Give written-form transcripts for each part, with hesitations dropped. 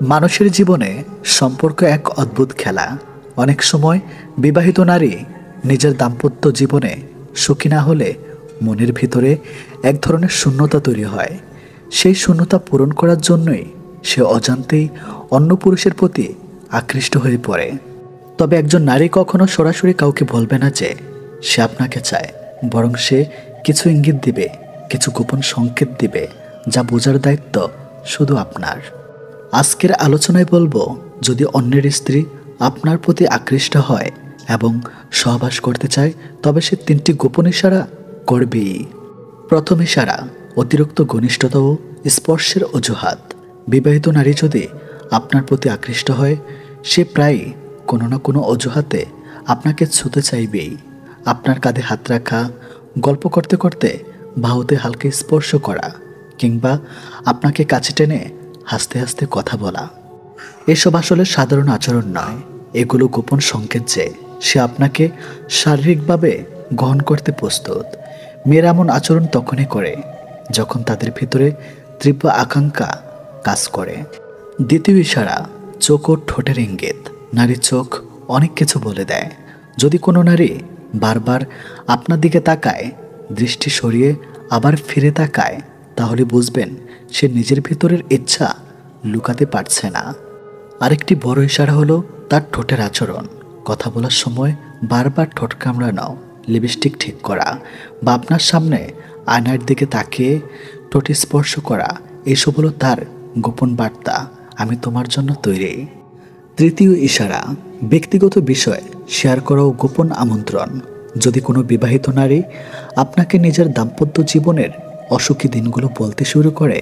মানুষের জীবনে সম্পর্ক এক অদ্ভুত খেলা। অনেক সময় বিবাহিত নারী নিজের দাম্পত্য জীবনে সুখী না হলে মনের ভিতরে এক ধরনের শূন্যতা তৈরি হয়। সেই শূন্যতা পূরণ করার জন্যই সে অজান্তেই অন্য পুরুষের প্রতি আকৃষ্ট হয়ে পড়ে। তবে একজন নারী কখনো সরাসরি কাউকে বলবে না যে সে আপনাকে চায়, বরং সে কিছু ইঙ্গিত দিবে, কিছু গোপন সংকেত দিবে, যা বোঝার দায়িত্ব শুধু আপনার। আজকের আলোচনায় বলবো, যদি অন্যের স্ত্রী আপনার প্রতি আকৃষ্ট হয় এবং সহবাস করতে চায়, তবে সে 3টি গোপন ইশারা করবেই। প্রথম ইশারা, অতিরিক্ত ঘনিষ্ঠতা ও স্পর্শের অজুহাত। বিবাহিত নারী যদি আপনার প্রতি আকৃষ্ট হয়, সে প্রায়ই কোনো না কোনো অজুহাতে আপনাকে ছুঁতে চাইবেই। আপনার কাঁধে হাত রাখা, গল্প করতে করতে বাহুতে হালকা স্পর্শ করা, কিংবা আপনাকে কাছে টেনে হাসতে হাসতে কথা বলা। এসব আসলে সাধারণ আচরণ নয়, এগুলো গোপন সংকেত যে সে আপনাকে শারীরিকভাবে গ্রহণ করতে প্রস্তুত। মেয়েরা এমন আচরণ তখনই করে যখন তাদের ভিতরে তীব্র আকাঙ্ক্ষা কাজ করে। দ্বিতীয় ইশারা, চোখ ও ঠোঁটের ইঙ্গিত। নারীর চোখ অনেক কিছু বলে দেয়। যদি কোনো নারী বারবার আপনার দিকে তাকায়, দৃষ্টি সরিয়ে আবার ফিরে তাকায়, তাহলে বুঝবেন সে নিজের ভিতরের ইচ্ছা লুকাতে পারছে না। আরেকটি বড় ইশারা হলো তার ঠোঁটের আচরণ। কথা বলার সময় বারবার ঠোঁট কামড়ানো, লিপস্টিক ঠিক করা, বা আপনার সামনে আয়নার দিকে তাকিয়ে ঠোঁট স্পর্শ করা, এসব হলো তার গোপন বার্তা, আমি তোমার জন্য তৈরি। তৃতীয় ইশারা, ব্যক্তিগত বিষয় শেয়ার করা ও গোপন আমন্ত্রণ। যদি কোনো বিবাহিত নারী আপনাকে নিজের দাম্পত্য জীবনের অসুখী দিনগুলো বলতে শুরু করে,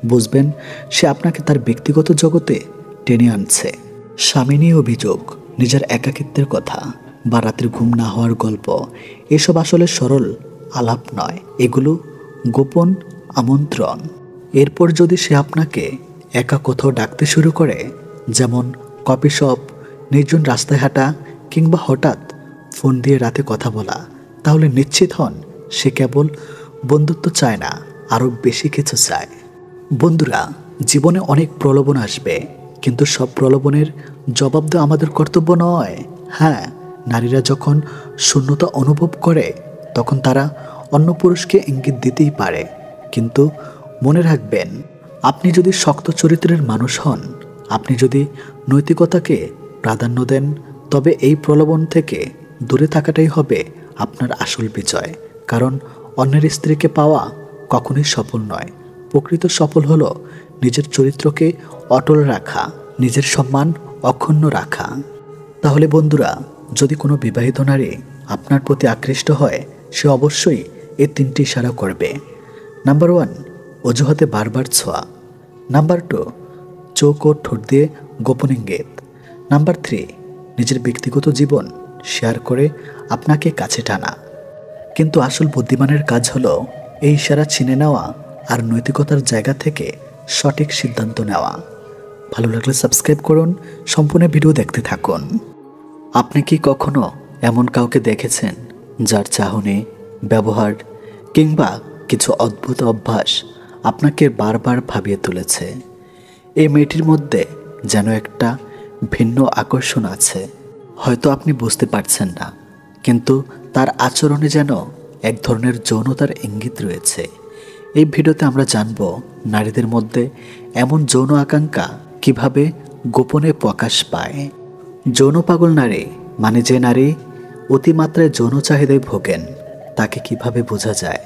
বুঝবেন সে আপনাকে তার ব্যক্তিগত জগতে টেনে আনছে। স্বামী নিয়ে অভিযোগ, নিজের একাকিত্বের কথা, বা রাতের ঘুম না হওয়ার গল্প, এসব আসলে সরল আলাপ নয়, এগুলো গোপন আমন্ত্রণ। এরপর যদি সে আপনাকে একা কোথাও ডাকতে শুরু করে, যেমন কফি শপ, নির্জন রাস্তায় হাঁটা, কিংবা হঠাৎ ফোন দিয়ে রাতে কথা বলা, তাহলে নিশ্চিত হন সে কেবল বন্ধুত্ব চায় না, আরও বেশি কিছু চায়। বন্ধুরা, জীবনে অনেক প্রলোভন আসবে, কিন্তু সব প্রলোভনের জবাব দেওয়া আমাদের কর্তব্য নয়। হ্যাঁ, নারীরা যখন শূন্যতা অনুভব করে, তখন তারা অন্য পুরুষকে ইঙ্গিত দিতেই পারে, কিন্তু মনে রাখবেন, আপনি যদি শক্ত চরিত্রের মানুষ হন, আপনি যদি নৈতিকতাকে প্রাধান্য দেন, তবে এই প্রলোভন থেকে দূরে থাকাটাই হবে আপনার আসল বিজয়। কারণ অন্যের স্ত্রীকে পাওয়া কখনোই সফল নয়। প্রকৃত সফল হলো নিজের চরিত্রকে অটল রাখা, নিজের সম্মান অক্ষুণ্ণ রাখা। তাহলে বন্ধুরা, যদি কোনো বিবাহিত নারী আপনার প্রতি আকৃষ্ট হয়, সে অবশ্যই এই 3টি ইশারা করবে। নাম্বার 1, অজুহাতে বারবার ছোঁয়া। নাম্বার 2, চোখ ও ঠোঁট দিয়ে গোপন ইঙ্গিত। নাম্বার 3, নিজের ব্যক্তিগত জীবন শেয়ার করে আপনাকে কাছে টানা। কিন্তু আসল বুদ্ধিমানের কাজ হলো এই ইশারা চিনে নেওয়া আর নৈতিকতার জায়গা থেকে সঠিক সিদ্ধান্ত নেওয়া। ভালো লাগলে সাবস্ক্রাইব করুন, সম্পূর্ণ ভিডিও দেখতে থাকুন। আপনি কি কখনো এমন কাউকে দেখেছেন যার চাহনি, ব্যবহার কিংবা কিছু অদ্ভুত অভ্যাস আপনাকে বারবার ভাবিয়ে তুলেছে? এই মেয়েটির মধ্যে যেন একটা ভিন্ন আকর্ষণ আছে, হয়তো আপনি বুঝতে পারছেন না, কিন্তু তার আচরণে যেন এক ধরনের যৌনতার ইঙ্গিত রয়েছে। এই ভিডিওতে আমরা জানব নারীদের মধ্যে এমন যৌন আকাঙ্ক্ষা কিভাবে গোপনে প্রকাশ পায়। যৌন পাগল নারী মানে যে নারী অতিমাত্রায় যৌন চাহিদায় ভোগেন, তাকে কিভাবে বোঝা যায়?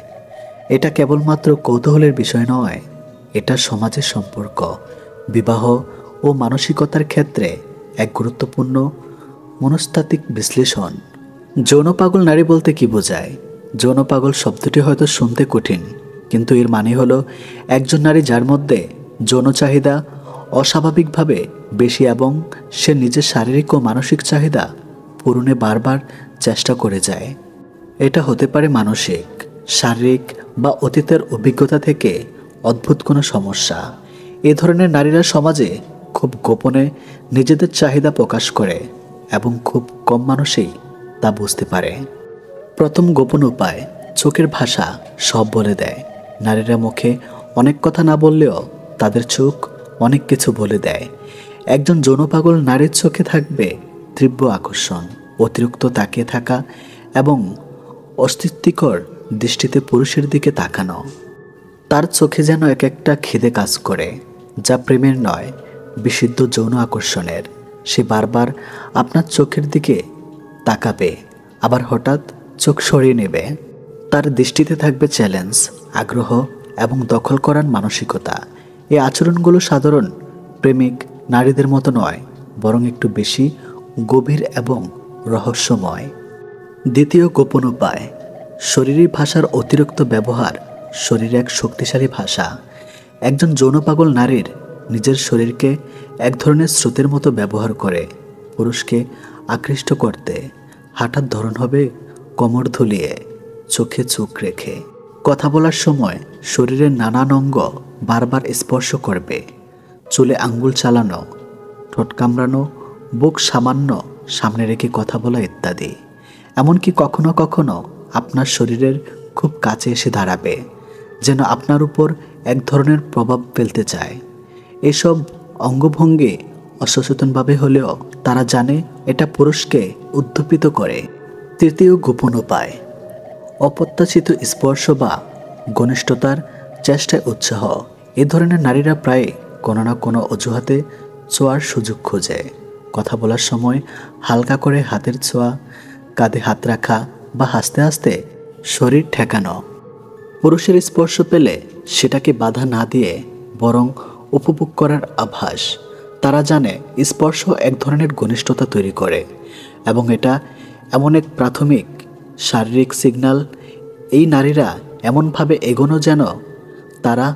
এটা কেবলমাত্র কৌতূহলের বিষয় নয়, এটা সমাজের সম্পর্ক, বিবাহ ও মানসিকতার ক্ষেত্রে এক গুরুত্বপূর্ণ মনস্তাত্ত্বিক বিশ্লেষণ। যৌন পাগল নারী বলতে কি বোঝায়? যৌন পাগল শব্দটি হয়তো শুনতে কঠিন, কিন্তু এর মানে হলো একজন নারী যার মধ্যে যৌন চাহিদা অস্বাভাবিকভাবে বেশি এবং সে নিজের শারীরিক ও মানসিক চাহিদা পূরণে বারবার চেষ্টা করে যায়। এটা হতে পারে মানসিক, শারীরিক বা অতীতের অভিজ্ঞতা থেকে অদ্ভুত কোনো সমস্যা। এ ধরনের নারীরা সমাজে খুব গোপনে নিজেদের চাহিদা প্রকাশ করে এবং খুব কম মানুষই তা বুঝতে পারে। প্রথম গোপন উপায়, চোখের ভাষা সব বলে দেয়। নারীরা মুখে অনেক কথা না বললেও তাদের চোখ অনেক কিছু বলে দেয়। একজন যৌনপাগল নারীর চোখে থাকবে তীব্র আকর্ষণ, অতিরিক্ত তাকিয়ে থাকা এবং অস্তিত্বকর দৃষ্টিতে পুরুষের দিকে তাকানো। তার চোখে যেন এক একটা খিদে কাজ করে, যা প্রেমের নয়, বিশুদ্ধ যৌন আকর্ষণের। সে বারবার আপনার চোখের দিকে তাকাবে, আবার হঠাৎ চোখ সরিয়ে নেবে। তার দৃষ্টিতে থাকবে চ্যালেঞ্জ, আগ্রহ এবং দখল করার মানসিকতা। এই আচরণগুলো সাধারণ প্রেমিক নারীদের মতো নয়, বরং একটু বেশি গভীর এবং রহস্যময়। দ্বিতীয় গোপন উপায়, শরীরী ভাষার অতিরিক্ত ব্যবহার। শরীর এক শক্তিশালী ভাষা। একজন যৌনপাগল নারীর নিজের শরীরকে এক ধরনের স্রোতের মতো ব্যবহার করে পুরুষকে আকৃষ্ট করতে। হাঁটার ধরন হবে কোমর ধুলিয়ে, চোখে চোখ রেখে। কথা বলার সময় শরীরের নানান অঙ্গ বারবার স্পর্শ করবে। চুলে আঙ্গুল চালানো, ঠোঁট কামড়ানো, বুক সামান্য সামনে রেখে কথা বলা ইত্যাদি। এমনকি কখনো কখনো আপনার শরীরের খুব কাছে এসে দাঁড়াবে, যেন আপনার উপর এক ধরনের প্রভাব ফেলতে চায়। এসব অঙ্গভঙ্গি অসচেতনভাবে হলেও তারা জানে এটা পুরুষকে উদ্দীপিত করে। তৃতীয় গোপন উপায়, অপ্রত্যাশিত স্পর্শ বা ঘনিষ্ঠতার চেষ্টায় উৎসাহ। এ ধরনের নারীরা প্রায় কোনো না কোনো অজুহাতে ছোঁয়ার সুযোগ খোঁজে। কথা বলার সময় হালকা করে হাতের ছোঁয়া, কাঁধে হাত রাখা বা হাসতে হাসতে শরীর ঠেকানো। পুরুষের স্পর্শ পেলে সেটাকে বাধা না দিয়ে বরং উপভোগ করার আভাস। তারা জানে স্পর্শ এক ধরনের ঘনিষ্ঠতা তৈরি করে এবং এটা এমন এক প্রাথমিক শারীরিক সিগন্যাল। এই নারীরা এমনভাবে এগোনো যেন তারা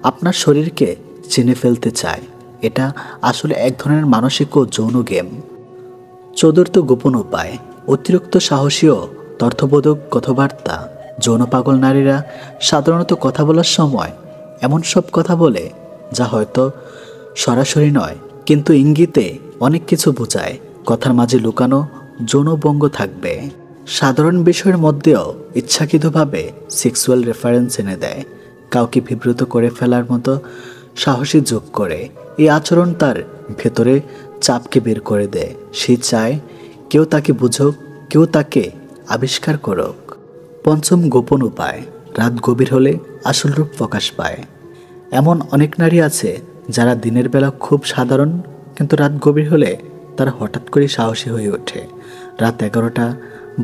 আপনার শরীরকে চিনে ফেলতে চায়। এটা আসলে এক ধরনের মানসিক ও যৌন গেম। চতুর্থ গোপন উপায়, অতিরিক্ত সাহসী ও তথ্যবোধক কথাবার্তা। যৌন পাগল নারীরা সাধারণত কথা বলার সময় এমন সব কথা বলে যা হয়তো সরাসরি নয়, কিন্তু ইঙ্গিতে অনেক কিছু বোঝায়। কথার মাঝে লুকানো যৌনবঙ্গ থাকবে। সাধারণ বিষয়ের মধ্যেও ইচ্ছাকৃতভাবে সেক্সুয়াল রেফারেন্স এনে দেয়, কাউকে বিব্রত করে ফেলার মতো সাহসী যোগ করে। এই আচরণ তার ভেতরে চাপকে বের করে দেয়। সে চায় কেউ তাকে বুঝুক, কেউ তাকে আবিষ্কার করুক। পঞ্চম গোপন উপায়, রাত গভীর হলে আসল রূপ প্রকাশ পায়। এমন অনেক নারী আছে যারা দিনের বেলা খুব সাধারণ, কিন্তু রাত গভীর হলে তারা হঠাৎ করে সাহসী হয়ে ওঠে। রাত 11টা,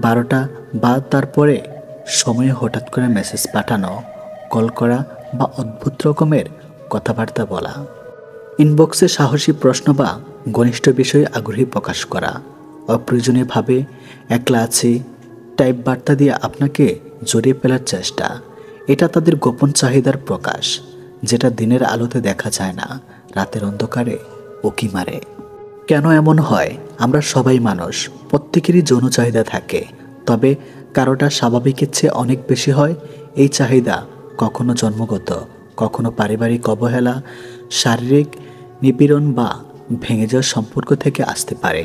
12টা বা তারপরে সময়ে হঠাৎ করে মেসেজ পাঠানো, কল করা বা অদ্ভুত রকমের কথাবার্তা বলা। ইনবক্সে সাহসী প্রশ্ন বা ঘনিষ্ঠ বিষয়ে আগ্রহী প্রকাশ করা। অপ্রয়োজনীয়ভাবে একলা আছি টাইপ বার্তা দিয়ে আপনাকে জড়িয়ে ফেলার চেষ্টা। এটা তাদের গোপন চাহিদার প্রকাশ, যেটা দিনের আলোতে দেখা যায় না, রাতের অন্ধকারে উকি মারে। কেন এমন হয়? আমরা সবাই মানুষ, প্রত্যেকেরই যৌন চাহিদা থাকে, তবে কারোটা স্বাভাবিকের চেয়ে অনেক বেশি হয়। এই চাহিদা কখনো জন্মগত, কখনো পারিবারিক অবহেলা, শারীরিক নিপীড়ন বা ভেঙে যাওয়া সম্পর্ক থেকে আসতে পারে।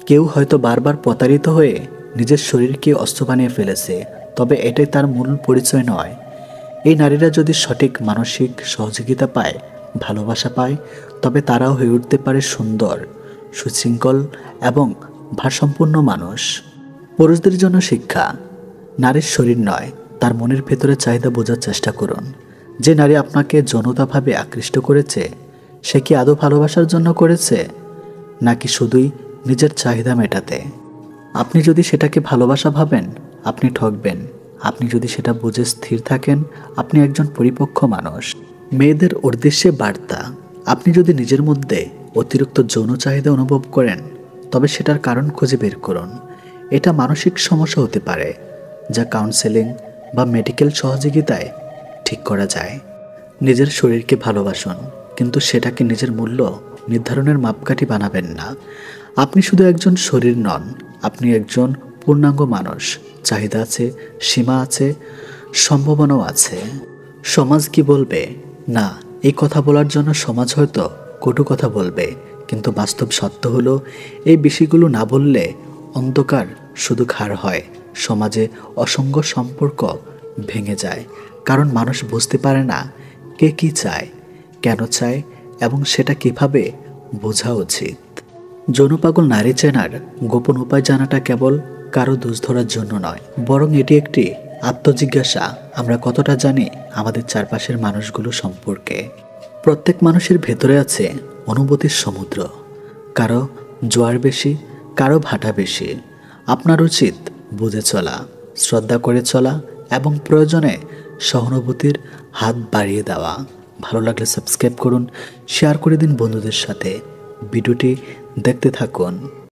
কেউ হয়তো বারবার প্রতারিত হয়ে নিজের শরীরকে অস্ত্র বানিয়ে ফেলেছে, তবে এটাই তার মূল পরিচয় নয়। এই নারীরা যদি সঠিক মানসিক সহযোগিতা পায়, ভালোবাসা পায়, তবে তারাও হয়ে উঠতে পারে সুন্দর, সুশৃঙ্খল এবং ভারসম্পন্ন মানুষ। পুরুষদের জন্য শিক্ষা, নারীর শরীর নয়, তার মনের ভেতরে চাহিদা বোঝার চেষ্টা করুন। যে নারী আপনাকে যৌনতাভাবে আকৃষ্ট করেছে, সে কি আদৌ ভালোবাসার জন্য করেছে, নাকি শুধুই নিজের চাহিদা মেটাতে? আপনি যদি সেটাকে ভালোবাসা ভাবেন, আপনি ঠকবেন। আপনি যদি সেটা বুঝে স্থির থাকেন, আপনি একজন পরিপক্ক মানুষ। মেয়েদের উদ্দেশ্যে বার্তা, আপনি যদি নিজের মধ্যে অতিরিক্ত যৌন চাহিদা অনুভব করেন, তবে সেটার কারণ খুঁজে বের করুন। এটা মানসিক সমস্যা হতে পারে, যা কাউন্সেলিং বা মেডিকেল সহযোগিতায় ঠিক করা যায়। নিজের শরীরকে ভালোবাসুন, কিন্তু সেটাকে নিজের মূল্য নির্ধারণের মাপকাঠি বানাবেন না। আপনি শুধু একজন শরীর নন, আপনি একজন পূর্ণাঙ্গ মানুষ। চাহিদা আছে, সীমা আছে, সম্ভাবনাও আছে। সমাজ কি বলবে? না, এই কথা বলার জন্য সমাজ হয়তো কটু কথা বলবে, কিন্তু বাস্তব সত্য হলো এই বিষয়গুলো না বললে অন্ধকার শুধু খাড় হয়। সমাজে অসংখ্য সম্পর্ক ভেঙে যায়, কারণ মানুষ বুঝতে পারে না কে কী চায়, কেন চায় এবং সেটা কিভাবে বোঝা উচিত। যৌনপাগল নারী চেনার গোপন উপায় জানাটা কেবল কারো দোষ ধরার জন্য নয়, বরং এটি একটি আত্মজিজ্ঞাসা, আমরা কতটা জানি আমাদের চারপাশের মানুষগুলো সম্পর্কে। প্রত্যেক মানুষের ভেতরে আছে অনুভূতির সমুদ্র, কারো জোয়ার বেশি, কারো ভাটা বেশি। আপনার উচিত বুঝে চলা, শ্রদ্ধা করে চলা এবং প্রয়োজনে সহানুভূতির হাত বাড়িয়ে দেওয়া। ভালো লাগলে সাবস্ক্রাইব করুন, শেয়ার করে দিন বন্ধুদের সাথে। ভিডিওটি দেখতে থাকুন।